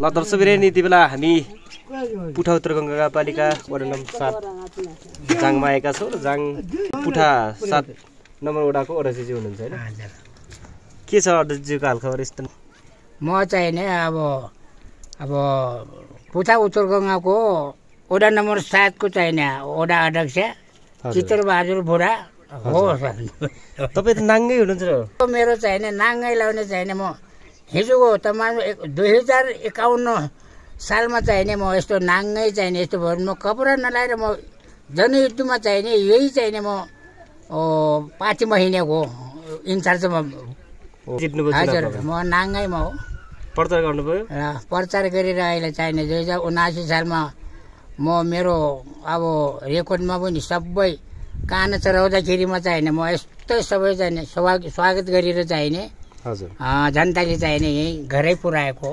ल दर्शक बिरामी यति बेला हामी पुठा उत्तर गाउँपालिका वडा नम्बर 7 जाङमा आएका छौँ र जाङ पुठा 7 नम्बर वडाको अध्यक्षजी हुनुहुन्छ हैन के छ अध्यक्षजीको हालखबर यस्तो म चाहिँ नि अब पुठा उत्तर गाउँको वडा नम्बर 7 को चाहिँ नि वडा अध्यक्ष चित्रबहादुर बुढा हो सर तपाई त नाङ्गै हुनुहुन्छ र मेरो चाहिँ नि नाङ्गै लाउने चाहिँ नि म हिजोको तमाम 2051 सालमा चाहिँ नि म यस्तो नाङ्गै चाहिँ नि यस्तो भयो म कपडा नलाएर म जनयुद्धमा चाहिँ नि यही चाहिँ नि म 5 महिनाको इन्चार्जमा हजुर म नाङ्गैमा हो प्रचार गर्नुभयो प्रचार गरेर अहिले चाहिँ नि 2079 सालमा म मेरो अब रेकर्डमा पनि सबै कान चढाउँदाखेरिमा चाहिँ नि म यस्तो सबै चाहिँ नि स्वागत गरेर चाहिँ नि हजुर जनताले चाहिँ नि यही घरै पुर्याएको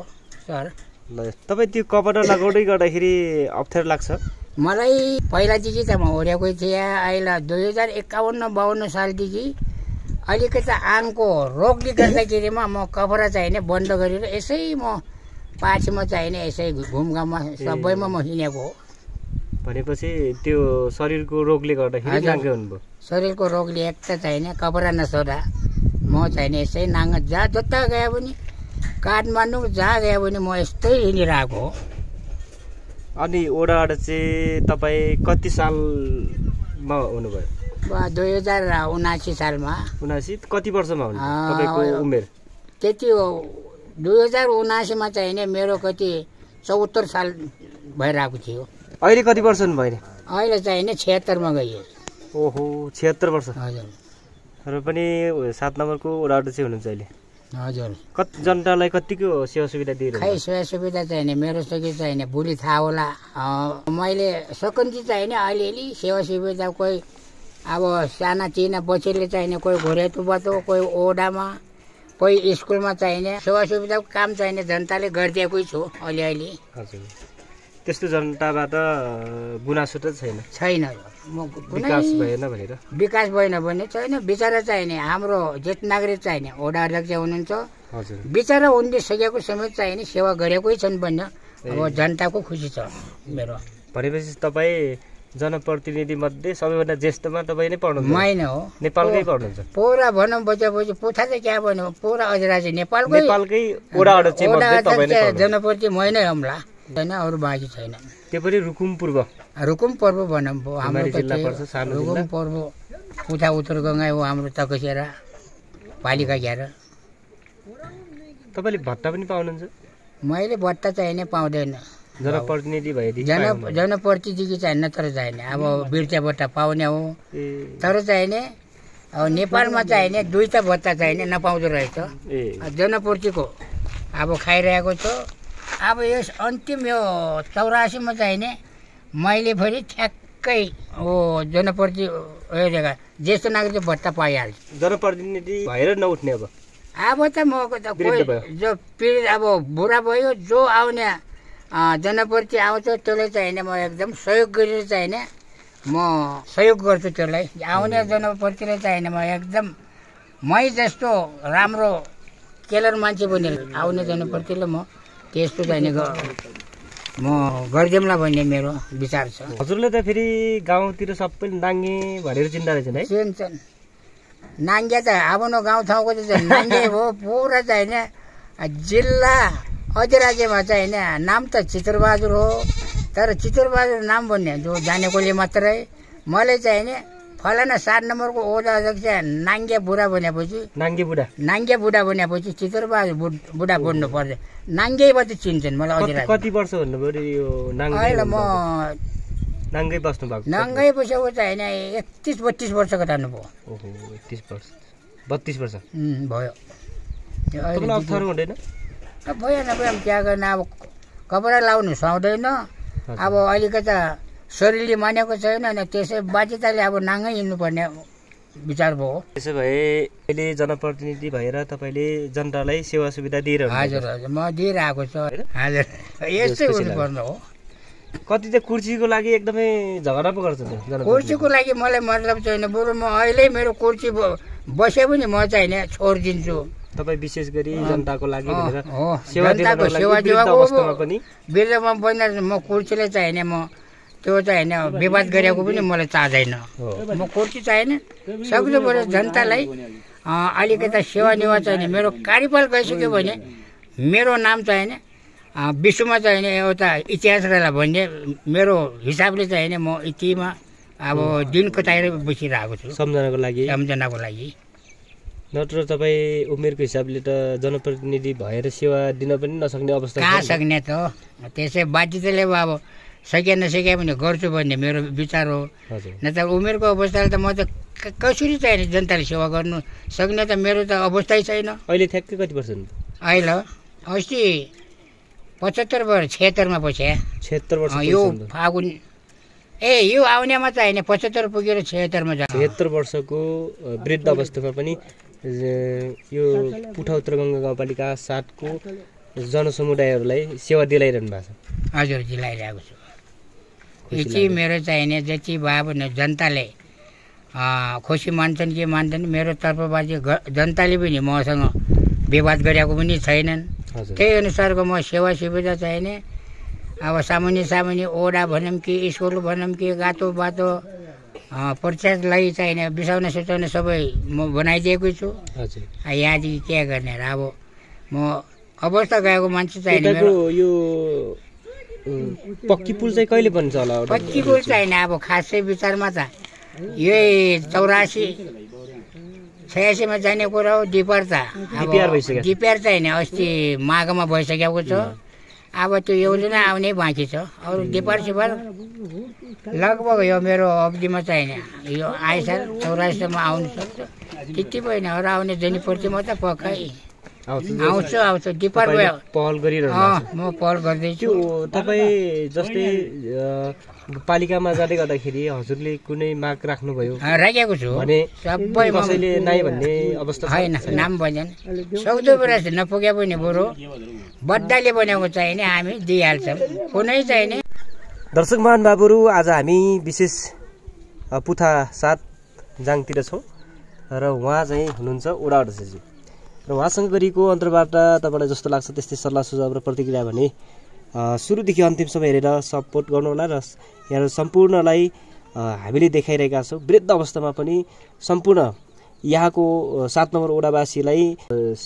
सर ल तपाई त्यो कपडा लगाउँदै गर्दाखेरि अप्ठ्यारो लाग्छ मलाई पहिलादेखि त म ओर्याएकै थिएँ अहिले 2051-52 सालदेखि अलिकति आङको रोगले गर्दाखेरिमा म कपडा चाहिँ नि बन्द गरेर यसै म पाछिमा चाहिँ नि यसै घुमघाममा सबैमा म हिँडेको हो भनेपछि त्यो शरीरको रोगले गर्दाखेरि नाङ्गे हुनुभयो शरीरको रोगले एक त चाहिँ नि कपडा नसोधा म चाहिँ नि यसै नाङ्ग जहाँ जता गए पनि काठमाडौँ जहाँ गए पनि म यस्तै हिँडिरहेको हो अनि ओडाबाट चाहिँ तपाईँ कति सालमा हुनुभयो 2079 सालमा 79 कति वर्षमा हुनु तपाईँको उमेर त्यति हो 2079 मा चाहिँ नि मेरो कति 74 साल भइरहेको थियो अहिले कति वर्ष हुनु भयो अहिले चाहिँ नि 76 मा गइयो ओहो 76 वर्ष हजुर र पनि 7 नम्बरको ओडाबाट चाहिँ हुनुहुन्छ अहिले हजुर कति जनतालाई कतिको सेवा सुविधा दिइरहनु खै सेवा सुविधा चाहिँ नि मेरो सके चाहिँ नि भोलि थाहा होला मैले सकन्ती चाहिँ नि अलिअलि सेवा सुविधा कोही अब साना चिना बच्चीले चाहिने कोही घोरेटुबाट कोही ओडामा कोही स्कुलमा चाहिने सेवा सुविधाको काम चाहिने जनताले गरिदिएकै छु अलिअलि हजुर त्यस्तो जनताबाट गुनासो त छैन विकास भएन भनेर विकास भएन भने छैन बिचरा चाहिने हाम्रो जेठ नागरिक चाहिने ओडा अध्यक्ष हुनुहुन्छ हजुर बिचरा उनले सकेको समेत चाहिने सेवा गरेकै छन् भन्ने अब जनताको खुसी छ मेरो भनेपछि तपाईँ जनप्रतिनिधि मध्ये सबैभन्दा ज्येष्ठमा तपाईँ नै पर्नुहुन्छ मैन हो नेपालकै पर्नुहुन्छ पुरा भनौँ बच्चा पुथा चाहिँ क्या भन्नु पुरा अजराजी नेपालकै ओडा अध्यक्ष जनप्रति मै नै हमला छैन अरू बाँकी छैन त्यो पनि रुकुम पूर्व भनौँ हाम्रो रुकुम पूर्व पुथा उत्तर गङ्गा हो हाम्रो तकसेरा पालिका 11 तपाईँले भत्ता पनि पाउनुहुन्छ मैले भत्ता चाहिँ नै पाउँदैन जनप्रतिनिधि भएदेखि जनप्रतिनिधि चाहिने तर चाहिने अब बिर्ता भत्ता पाउने हो तर चाहिने अब नेपालमा चाहिने 2टा भत्ता चाहिने नपाउँदो रहेछ जनप्रतिको अब खाइरहेको छु अब यस अन्तिम यो 84 मा चाहिने मैले फेरि ठ्याक्कै जनप्रति ज्येष्ठ नागरिक भत्ता पाइहाल्छु जनप्रतिनिधि भएर नउठ्ने अब त म जो पीडित अब बुढा भयो जो आउने जनप्रति आउँछ त्यसलाई चाहिने म एकदम सहयोग गरेर चाहिने म सहयोग गर्छु त्यसलाई आउने जनप्रतिलाई चाहिने म एकदम मै जस्तो राम्रो केलर मान्छे पनि आउने जनप्रतिलाई म त्यस्तो चाहिने म गरिदिउँला भन्ने मेरो विचार छ हजुरले त फेरि गाउँतिर सबै नाङ्गे भनेर चिन्ता रहेछन् है चिन्छन् नाङ्गे त आफ्नो गाउँठाउँको चाहिँ नाङ्गे हो पुरा चाहिने जिल्ला अधिराज्यमा चाहिँ नाम त चित्रबहादुर हो तर चित्रबहादुर नाम भन्ने जो जानेकोले मात्रै मैले चाहिँ नि फलाना 7 नम्बरको ओडा अध्यक्ष नाङ्गे बुढा भनेपछि नाङ्गे बुढा भनेपछि चित्रबहादुर बुढा बोल्नु पर्छ नाङ्गेबाट चिन्छन् मलाई अधिराज्य कति वर्ष भन्नुभयो यो नाङ्गे अहिले म नाङ्गै बस्नु भएको नाङ्गै बसेको चाहिँ नि 31-32 वर्षको जानुभयो ओहो 31 वर्ष 32 वर्ष भयो तपाईँलाई अप्ठ्यारो हुँदैन भएन क्या गर्ने अब कपडा लाउनु सुहाउँदैन अब अलिकति शरीरले मानेको छैन अनि त्यसै बाध्यताले अब नाङ्गै हिँड्नुपर्ने विचार भयो त्यसो भए अहिले जनप्रतिनिधि भएर तपाईँले जनतालाई सेवा सुविधा दिइरहनु हजुर हजुर म दिइरहेको छु हजुर यस्तै हुनुपर्ने हो कति त कुर्सीको लागि एकदमै झगडा पो गर्छ कुर्सीको लागि मलाई मतलब छैन बरु म अहिले मेरो कुर्सी बसे पनि म चाहिँ छोडिदिन्छु तपाईँ विशेष गरी जनताको लागि भनेर सेवा दिनको लागि अवस्थामा पनि वृद्धमा पनि म कुर्सीले चाहिने म त्यो चाहिँ होइन विवाद गरेको पनि मलाई चाहदैन म कुर्सी चाहिने सक्दो पऱ्यो जनतालाई अलिकति सेवा निवा चाहिने मेरो कार्यपाल गइसक्यो भने मेरो नाम चाहिने विश्वमा चाहिने एउटा इतिहासलाई भन्ने मेरो हिसाबले चाहिने म यतिमा अब दिन कटाएर बसिरहेको छु सम्झनाको लागि नत्र तपाईँ उमेरको हिसाबले त जनप्रतिनिधि भएर सेवा दिन पनि नसक्ने अवस्था कहाँ सक्ने त त्यसै बाध्यताले अब सके नसके पनि गर्छु भन्ने मेरो विचार हो नत्र उमेरको अवस्थाले त म त कसरी चाहिने जनताले सेवा गर्नु सक्ने त मेरो त अवस्थै छैन अहिले ठ्याक्कै कति वर्ष अहिले अस्ति 75 वर्ष 76 मा पछि 76 वर्ष यो फागुन यो आउनेमा चाहिँ हैन 75 पुगेर 76 मा जान्छ 76 वर्षको वृद्ध अवस्थामा पनि यो पुठा उत्तर गङ्गा गाउँपालिका 7 को जनसमुदायहरूलाई सेवा दिलाइरहनु भएको छ हजुर दिलाइरहेको छु यति मेरो चाहिने जति भाव जनताले खुसी मान्छन् कि मान्छन् मेरो तर्फबाट जनताले पनि मसँग विवाद गरेको पनि छैनन् त्यही अनुसारको म सेवा सुविधा चाहिने अब सामान्य ओडा भनौँ कि स्कुल भनौँ कि गातो बाटो प्रचारलाई चाहिने बिसाउने सुचाउने सबै म बनाइदिएको छु यहाँदेखि के गर्ने र अब म अवस्था गएको मान्छे चाहिने यो पक्की पुल चाहिँ कहिले बन्छ होला पक्की पुल चाहिने अब खासै विचारमा त यही 86 मा जाने कुरा हो डिपर त डिपेयर चाहिँ नि अस्ति माघमा भइसकेको छ अब त्यो योजना आउने बाँकी छ अरू डिपर सिपर लगभग यो मेरो अवधिमा चाहिने यो आइसाल 84 मा आउनु सक्छ त्यति भएन अरू आउने जनीप्रतिमा त पक्कै आउँछ डिपर पहल गरिरहनु म पहल गर्दैछु तपाईँ जस्तै पालिकामा जाँदै गर्दाखेरि हजुरले कुनै माग राख्नुभयो राखेको छु भने सबै कसैले नाइ भन्ने अवस्था छैन नाम भजन सक्दो बेला नपुगे पनि बरु बड्डाले बनेको चाहिने हामी दिइहाल्छौँ कुनै चाहिने दर्शक महान बाबुहरू आज हामी विशेष पुथा 7 जाङतिर छौँ र उहाँ चाहिँ हुनुहुन्छ ओडा अध्यक्षजी र उहाँसँग गरिएको अन्तर्वार्ता तपाईँलाई जस्तो लाग्छ त्यस्तै सल्लाह सुझाव र प्रतिक्रिया भने सुरुदेखि अन्तिमसम्म हेरेर सपोर्ट गर्नुहोला र यहाँ सम्पूर्णलाई हामीले देखाइरहेका छौँ वृद्ध अवस्थामा पनि सम्पूर्ण यहाँको 7 नम्बर ओडावासीलाई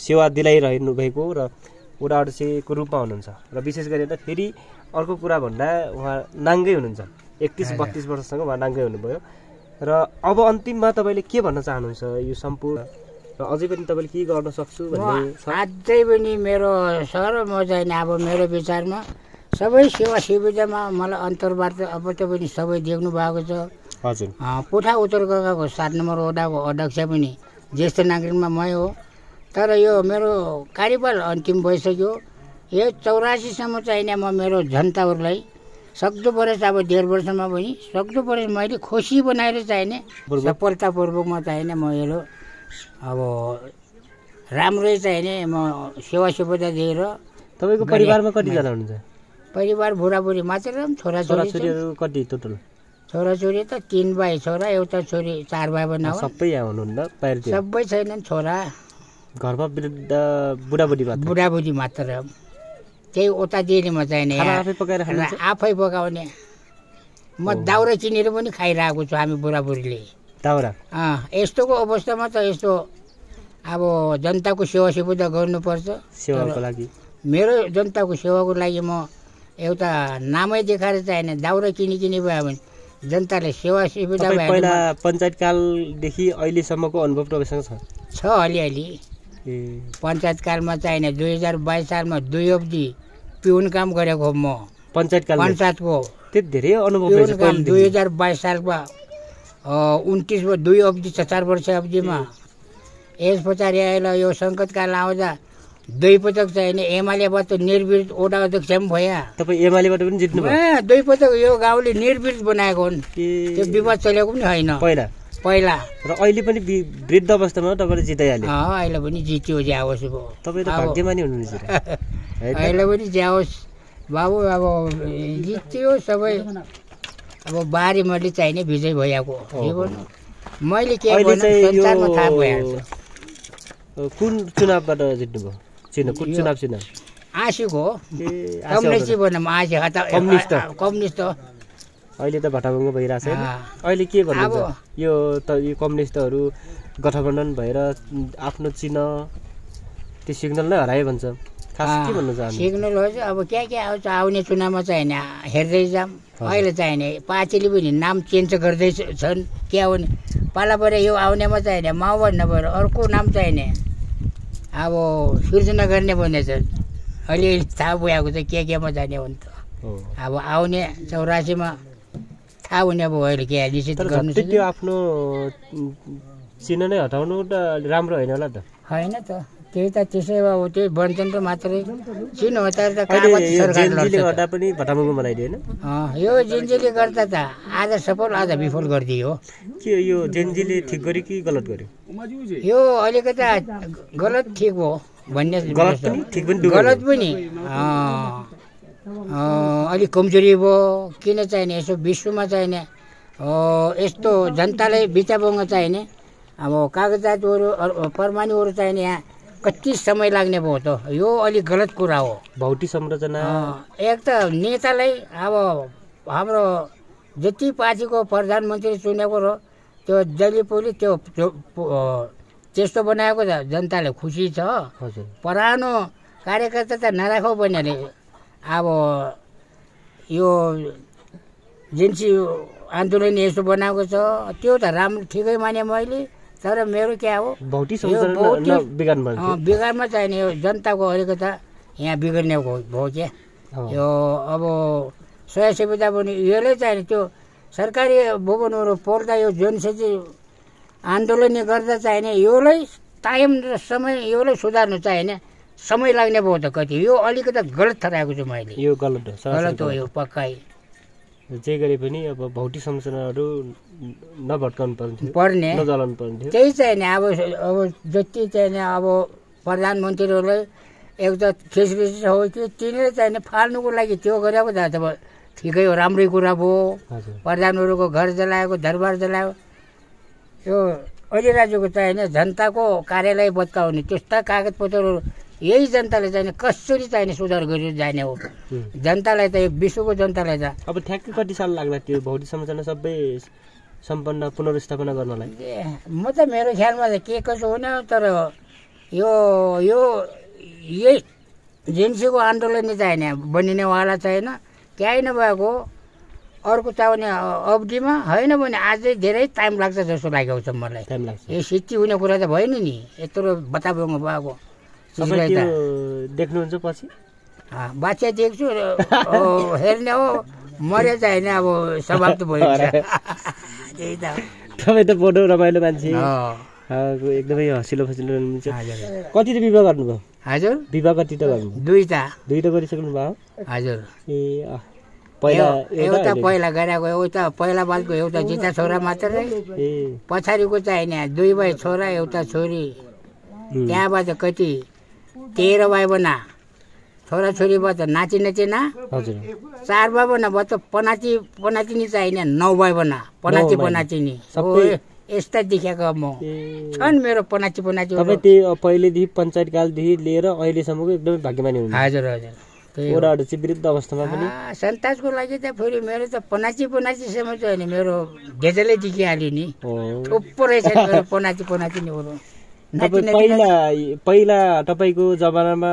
सेवा दिलाइरहनु भएको र ओडा अध्यक्षको रूपमा हुनुहुन्छ र विशेष गरेर फेरि अर्को कुरा भन्दा उहाँ नाङ्गै हुनुहुन्छ 31-32 वर्षसँग उहाँ नाङ्गै हुनुभयो र अब अन्तिममा तपाईँले के भन्न चाहनुहुन्छ यो सम्पूर्ण र अझै पनि तपाईँले के गर्न सक्छु भन्ने अझै पनि मेरो सर म चाहिँ अब मेरो विचारमा सबै सेवा सुविधामा मलाई अन्तर्वार्ता अब त पनि सबै देख्नु भएको छ हजुर पुठा उत्तर गङ्गाको 7 नम्बर ओडाको अध्यक्ष पनि ज्येष्ठ नागरिकमा मै हो तर यो मेरो कार्यकाल अन्तिम भइसक्यो यो 84 सम्म चाहिने म मेरो जनताहरूलाई सक्दो परेछ अब 1.5 वर्षमा पनि सक्दो परेछ मैले खुसी बनाएर चाहिने सफलतापूर्वकमा चाहिने म यो अब राम्रै चाहिने म सेवा सुविधा दिएर तपाईँको परिवारमा कतिजना हुनुहुन्छ परिवार बुढाबुढी मात्र छोराछोरीहरू कति टोटल छोराछोरी त 3 भाइ छोरा एउटा छोरी 4 भाइ बनाऊ सबै यहाँ हुनुहुन्न बाहिर सबै छैनन् छोरा घरमा बुढाबुढी मात्र त्यही उता दिनेमा चाहिने आफै पकाउने म दाउरा चिनेर पनि खाइरहेको छु हामी बुढाबुढीले दाउरा यस्तोको अवस्थामा त यस्तो अब जनताको सेवा सुविधा गर्नुपर्छ सेवाको लागि मेरो जनताको सेवाको लागि म एउटा नामै देखाएर चाहिने दाउरा किनी भयो भने जनताले सेवा सुविधा पहिला पञ्चायत कालदेखि अहिलेसम्मको अनुभव तपाईँसँग छ अलिअलि पञ्चायत कालमा चाहिने 2022 सालमा 2 अवधि पिउन काम गरेको म पञ्चायतको त्यति धेरै अनुभव 2022 सालमा 29 मा 2 अवधि 4 वर्ष अवधिमा यस पछाडि आएर यो सङ्कटकाल आउँदा 2 पटक चाहिने एमालेबाट निर्विरोध ओडा अध्यक्ष पनि भए तपाईँ एमालेबाट पनि जित्नु भयो 2 पटक यो गाउँले निर्विरोध बनाएको हुन् त्यो विवाद चलेको पनि होइन पहिला र अहिले पनि वृद्ध अवस्थामा तपाईँले जिताइहाल्यो अहिले पनि जित्यो ज्याओस् तपाईँ त भाग्यमानी हुनुहुन्छ अहिले पनि ज्याओस् बाबु अब जित्यो सबै अब बारी मैले चाहिने विजय भइएको मैले के भन्नु संसारमा थाहा भइहाल्छ कुन चुनावबाट जित्नुभयो कुन चुनाव आँसीको हो कम्युनिस्ट भनौँ आँसी कम्युनिस्ट हो अहिले त भटाभङ्ग भइरहेछ हैन अहिले के भन्नुहुन्छ यो कम्युनिस्टहरू गठबन्धन भएर आफ्नो चिन्ह त्यो सिग्नल नै हरायो भन्छ खास के भन्नु चाहनुहुन्छ सिग्नल हो अब के आउँछ आउने चुनावमा चाहिँ हैन हेर्दै जाम अहिले चाहिँ हैन पार्टीले पनि नाम चेन्ज गर्दै छन् के आउने पाला परे यो आउनेमा चाहिँ हैन माओवादी नभएर अर्को नाम चाहिँ हैन अब सृजना गर्ने भनेछ अहिले थाहा भइएको छ केमा जाने हो नि त अब आउने 84 मा थाहा हुने अब अहिले के निश्चित गर्नु त्यो आफ्नो चिन्ह नै हटाउनु त राम्रो हैन होला त हैन त त्यही त त्यसै अब त्यही बनचन्द्र मात्रै चिन्ह हटाएर त कागज सरकारले गर्दा पनि भटाभङ्ग बनाइदियो हैन यो जेनजीले गर्दा त आज सफल आज विफल गरिदियो के यो जेनजीले ठीक गरे कि गलत गर्यो यो अलिकता गलत ठीक हो भन्ने गलत पनि ठीक पनि गलत पनि अलिक कमजोरी भयो किन चाहिने यसो विश्वमा चाहिने यस्तो जनतालाई बिचाबङ्ग चाहिने अब कागजातहरू परमाणुहरू चाहिने यहाँ कति समय लाग्ने भयो त यो अलिक गलत कुरा हो भौतिक संरचना एक त नेतालाई अब हाम्रो जति पार्टीको प्रधानमन्त्री चुनेको र त्यो जलिपोली त्यो त्यस्तो बनाएको त जनताले खुसी छ पुरानो कार्यकर्ता त नराखौ भन्ने अब यो जेन्सी आन्दोलन यसो बनाएको छ त्यो त राम्रो ठिकै माने मैले तर मेरो क्या हो भौतिक संरचना बिगारमा चाहिने यो जनताको अलिकता यहाँ बिग्रिने भयो क्या यो अब सय सुविधा पनि यसले चाहिने त्यो सरकारी भवनहरू पोल्दा यो जनशक्ति आन्दोलन गर्दा चाहिने योलाई टाइम र समय योलाई सुधार्नु चाहिने समय लाग्ने भयो त कति यो अलिकता गलत ठहराएको छु मैले यो गलत हो यो पक्कै जे गरे पनि अब भौतिक संरचनाहरू नभट्काउनु पर्ने नजलाउनु पर्ने त्यही चाहिने अब जति चाहिने अब प्रधानमन्त्रीहरूलाई एक त खेसबिस हो कि तिनीहरूले चाहिने फाल्नुको लागि त्यो गरेको त अब ठिकै हो राम्रै कुरा भयो प्रधानहरूको घर जलाएको दरबार जलायो यो अधिराज्यको चाहिने जनताको कार्यालय बचाउने त्यस्ता कागजपत्रहरू यही जनताले चाहिने कसरी चाहिने सुधार गरेर जाने हो जनतालाई त एक विश्वको जनतालाई त अब ठ्याक्कै कति साल लाग्ला त्यो भौतिक संरचना सबै सम्पन्न पुनर्स्थापना गर्नलाई म त मेरो ख्यालमा त के कसो हुन तर यो यही जेन्सीको आन्दोलन चाहिने बनिनेवाला छैन केही नभएको अर्को चाहिने अवधिमा होइन भने अझै धेरै टाइम लाग्छ जस्तो लागेको छ मलाई टाइम लाग्छ यो सिद्धि हुने कुरा त भएन नि यत्रो बताबुङ भएको देख्नुहुन्छ पछि बाछा देख्छु हेर्ने हो मरे चाहिँ अब समाप्त भइन्छ त्यही त तपाईँ त बडो रमाइलो मान्छे एकदमै हँसिलो फसिलो हुनुहुन्छ कति त विवाह गर्नुभयो हजुर विवाह कति त गर्नु दुईटा गरिसक्नु भयो हजुर ए एउटा पहिला गरेको एउटा पहिला बालको एउटा जिता छोरा मात्रै पछाडिको चाहिँ नि 2 भाइ छोरा एउटा छोरी त्यहाँबाट कति 13 भाइ बना छोराछोरीबाट नाची नचेना 4 भाइ बना भयो त पनाचिनी चाहिने 9 भाइ बना पनाचिनी यस्ता देखेको म छन् मेरो पनाची तपाईँ त्यो पहिलेदेखि पञ्चायत कालदेखि लिएर अहिलेसम्मको एकदमै भाग्यमानी हुनुहुन्छ हजुर हजुर ओडाहरू चाहिँ विरुद्ध अवस्थामा पनि सन्तासको लागि त फेरि मेरो त पनाचीसम्म चाहिँ नि मेरो डेजलै देखिहाल्यो नि थुप्रै छ मेरो पनाची नि हो पहिला तपाईँको जमानामा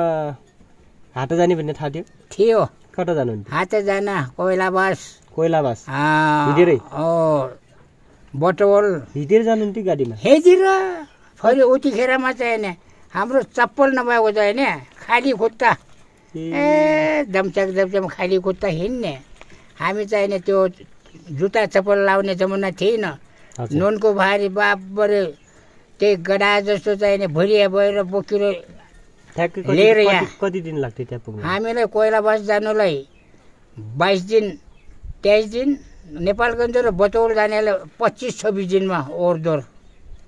हाट जाने भन्ने थाहा थियो कता जानुहुन्थ्यो हाट जान कोइलाबास हिँडेरै बटवल हिँडेर जानुहुन्थ्यो गाडीमा हेतिर फेरि उतिखेरमा चाहिँ नि हाम्रो चप्पल नभएको चाहिँ नि खाली खुट्टा दमचम खाली खुट्टा हिँड्ने हामी चाहिने त्यो जुत्ता चप्पल लाउने जमाना थिएन नुनको भारी बाबरे त्यही गडा जस्तो चाहिने भरिया भएर बोकेर लिएर यहाँ कति दिन लाग्थ्यो त्यहाँ पुग्नु हामीलाई कोइलाबास जानुलाई 22 दिन 23 दिन नेपालगञ्ज र बतौल जानेलाई 25-26 दिनमा ओरदोर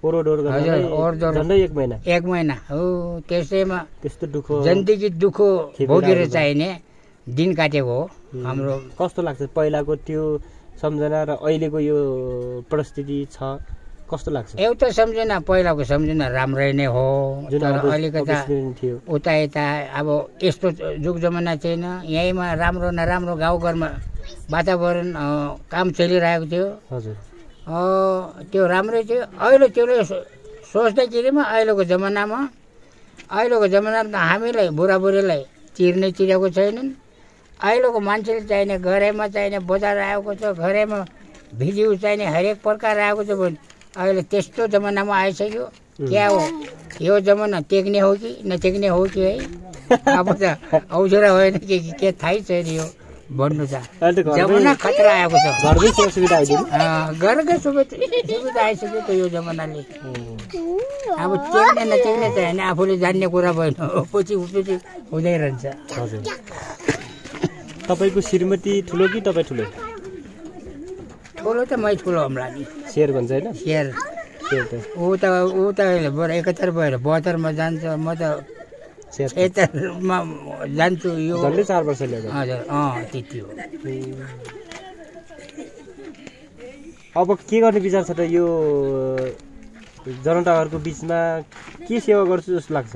झन्डै 1 महिना हो त्यसैमा त्यस्तो दुःख जिन्दगी दुःख भोगेर चाहिने दिन काटेको हो हाम्रो कस्तो लाग्छ पहिलाको त्यो सम्झना र अहिलेको यो परिस्थिति छ कस्तो लाग्छ एउटा सम्झना पहिलाको सम्झना राम्रै नै हो तर अलिकता थियो उता यता अब यस्तो जुग जमाना थिएन यहीँमा राम्रो नराम्रो गाउँघरमा वातावरण काम चलिरहेको थियो हजुर त्यो राम्रै थियो अहिले त्यसले सोच्दाखेरिमा अहिलेको जमानामा त हामीलाई बुढाबुढीलाई चिर्ने चिरेको छैनन् अहिलेको मान्छेले चाहिने घरैमा चाहिने बजार आएको छ घरैमा भिडियो चाहिने हरेक प्रकार आएको छ भने अहिले त्यस्तो जमानामा आइसक्यो क्या हो यो जमाना टेक्ने हो कि नटेक्ने हो कि है अब त औषध होइन के थाहै छैन यो भन्नु त जमाना खतरा आएको छ घरकै सुविधा आइसक्यो त यो जमानाले अब टेक्ने नटेक्ने त होइन आफूले जान्ने कुरा भएन पछि हुँदै रहन्छ तपाईँको श्रीमती ठुलो कि तपाईँ ठुलो ठुलो त मै ठुलो हमला नि शेर भन्छ होइन शेर ऊ त 71 भएर 72मा जान्छ म त 76मा जान्छु यो झन्डै 4 वर्षले हजुर त्यति हो अब के गर्ने विचार छ त यो जनताहरूको बिचमा के सेवा गर्छु जस्तो लाग्छ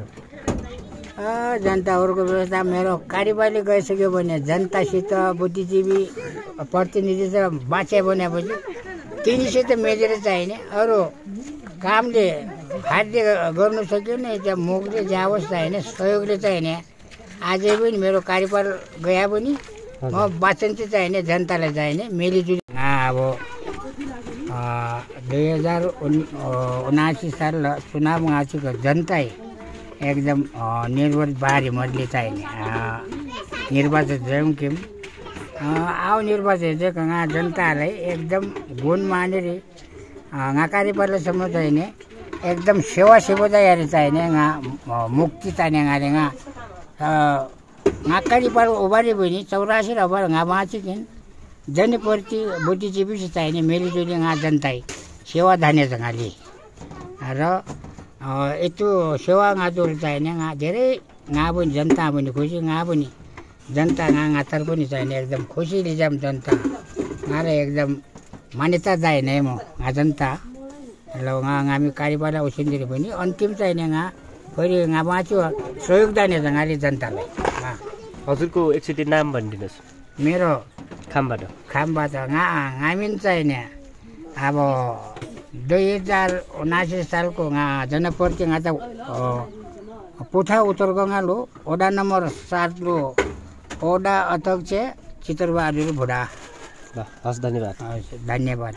जनताहरूको व्यवस्था मेरो कार्यवाहीले गइसक्यो भने जनतासित बुद्धिजीवी प्रतिनिधिसित बाँचे भनेपछि तिनीसित मेजेर चाहिने अरू कामले खाद्य गर्नु सक्यो नि त्यहाँ मुखले जाओस् चाहिने सहयोगले चाहिने अझै पनि मेरो कार्यपाल गए पनि म वाचन चाहिँ चाहिने जनतालाई चाहिने मिलिजुली अब 2079 साल चुनाव आएको जनता एकदम निर्भर बारी मजले चाहिने निर्वाचन जयौँ कि आऊ निर्वाचन चाहिँ जनतालाई एकदम गुण मानेर कार्यपालसम्म चाहिने एकदम सेवा तयारी चाहिने मुक्ति चाहिने कार्यपाल उभारे पनि 84 अब बाँचिकिन जनप्रति बुद्धिजीवी चाहिने मिलिजुली जनता सेवा धान्य जगाले र यस्तो सेवा गाजोल चाहिने धेरै पनि जनता पनि खुसी पनि जनता तर पनि चाहिने एकदम खुसी लिजाम जनता एकदम मान्यता चाहिने म जनता ल हामी कार्यपाला उसिन्दिर पनि अन्तिम चाहिने फेरि बाँच्यो सहयोग दाने जगाले जनतालाई हजुरको एकचोटि नाम भनिदिनुहोस् मेरो खामबाट हामी चाहिने अब 2079 सालको जनप्रति त पुठा उत्तर गङ्गालो वडा नम्बर 7 लो वडा अध्यक्ष चितरबहादुर भुडा हस् धन्यवाद धन्यवाद